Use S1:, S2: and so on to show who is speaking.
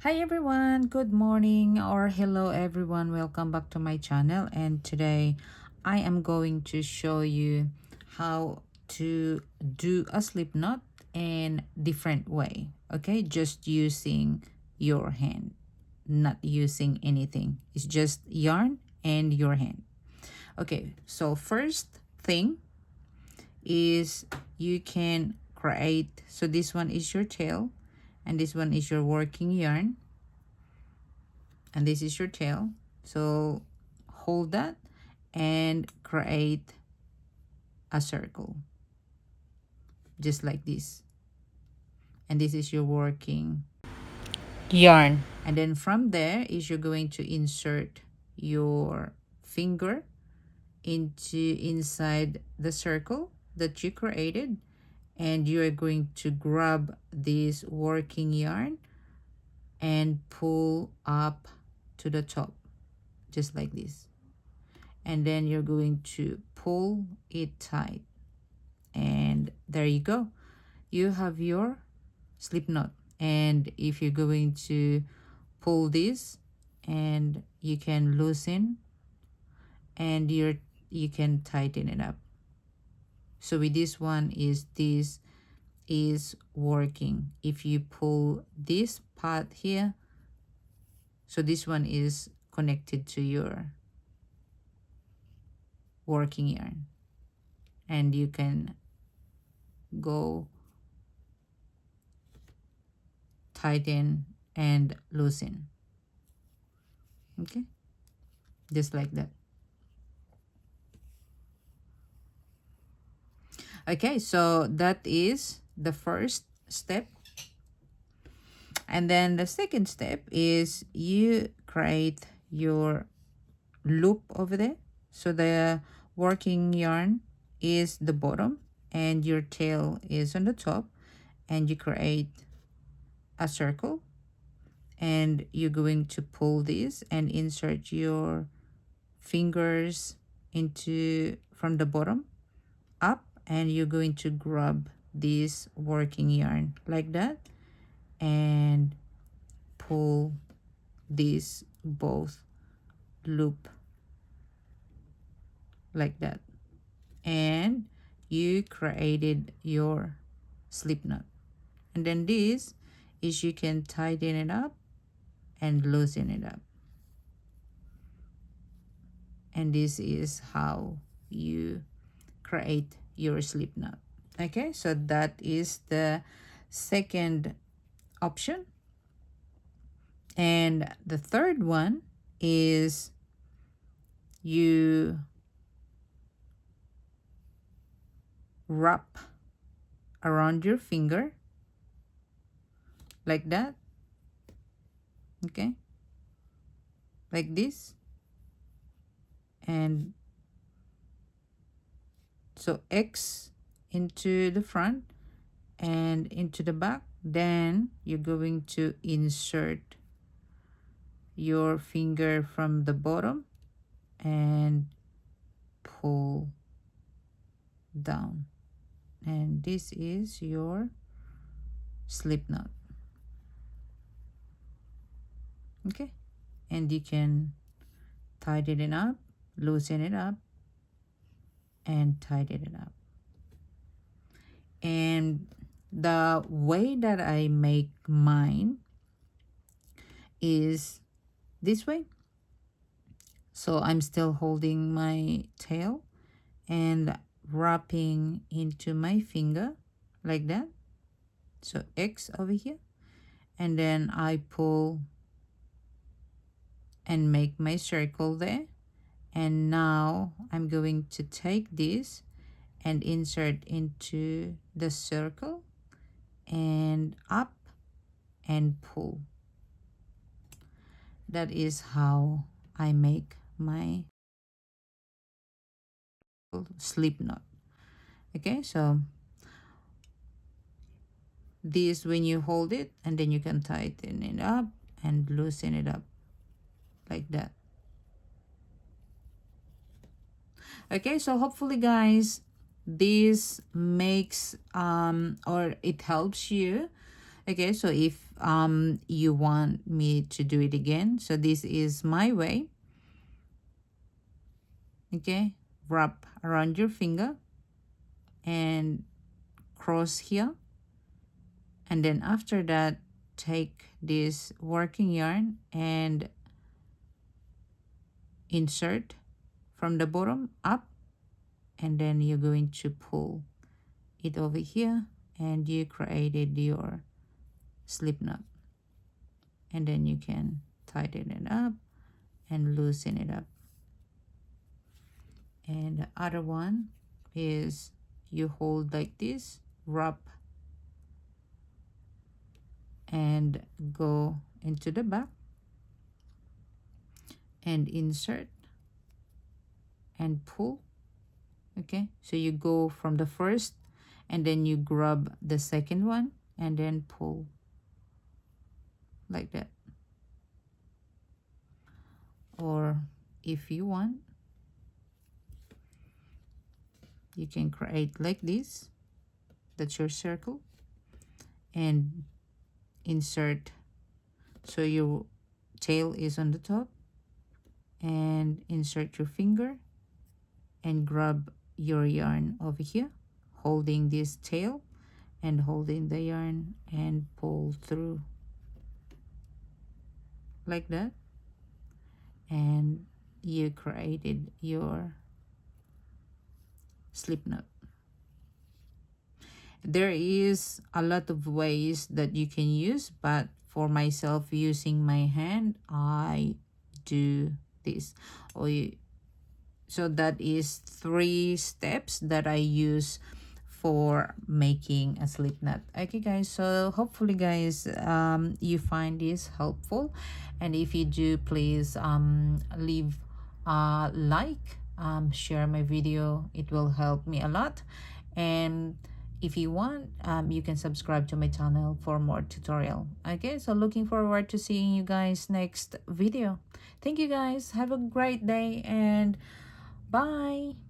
S1: Hi everyone, good morning or hello everyone. Welcome back to my channel, and today I am going to show you how to do a slip knot in different way. Okay, just using your hand, not using anything. It's just yarn and your hand. Okay, so first thing is you can create, so this one is your tail and this one is your working yarn and this is your tail. So hold that and create a circle just like this, and this is your working yarn. And then from there is you're going to insert your finger into inside the circle that you created, and you are going to grab this working yarn and pull up to the top just like this, and then you're going to pull it tight, and there you go, you have your slip knot. And if you're going to pull this, and you can loosen and you can tighten it up. So with this one is this is working. If you pull this part here, so this one is connected to your working yarn, and you can go tighten and loosen. Okay, just like that. Okay, so that is the first step. And then the second step is you create your loop over there. So the working yarn is the bottom and your tail is on the top, and you create a circle, and you're going to pull this and insert your fingers into from the bottom up, and you're going to grab this working yarn like that and pull this both loop like that, and you created your slip knot. And then this is you can tighten it up and loosen it up, and this is how you create your slip knot. Okay, so that is the second option. And the third one is you wrap around your finger like that. Okay, like this. And so X into the front and into the back, then you're going to insert your finger from the bottom and pull down, and this is your slip knot. Okay, and you can tighten it up, loosen it up, and tighten it up. And the way that I make mine is this way. So I'm still holding my tail and wrapping into my finger like that. So X over here, and then I pull and make my circle there. And now I'm going to take this and insert into the circle and up and pull. That is how I make my slip knot. Okay, so this when you hold it, and then you can tighten it up and loosen it up like that. Okay, so hopefully guys this makes or it helps you Okay, so if you want me to do it again, so this is my way. Okay, wrap around your finger and cross here, and then after that take this working yarn and insert from the bottom up, and then you're going to pull it over here, and you created your slip knot. And then you can tighten it up and loosen it up. And the other one is you hold like this, wrap and go into the back and insert and pull. Okay, so you go from the first and then you grab the second one and then pull like that. Or if you want, you can create like this. That's your circle, and insert so your tail is on the top, and insert your finger and grab your yarn over here, holding this tail and holding the yarn and pull through like that, and you created your slip knot. There is a lot of ways that you can use, but for myself, using my hand, I do this. So that is 3 steps that I use for making a slip knot. Okay guys, so hopefully guys you find this helpful, and if you do, please leave a like, share my video, it will help me a lot. And if you want, you can subscribe to my channel for more tutorial. Okay, so looking forward to seeing you guys next video. Thank you guys, have a great day, and bye.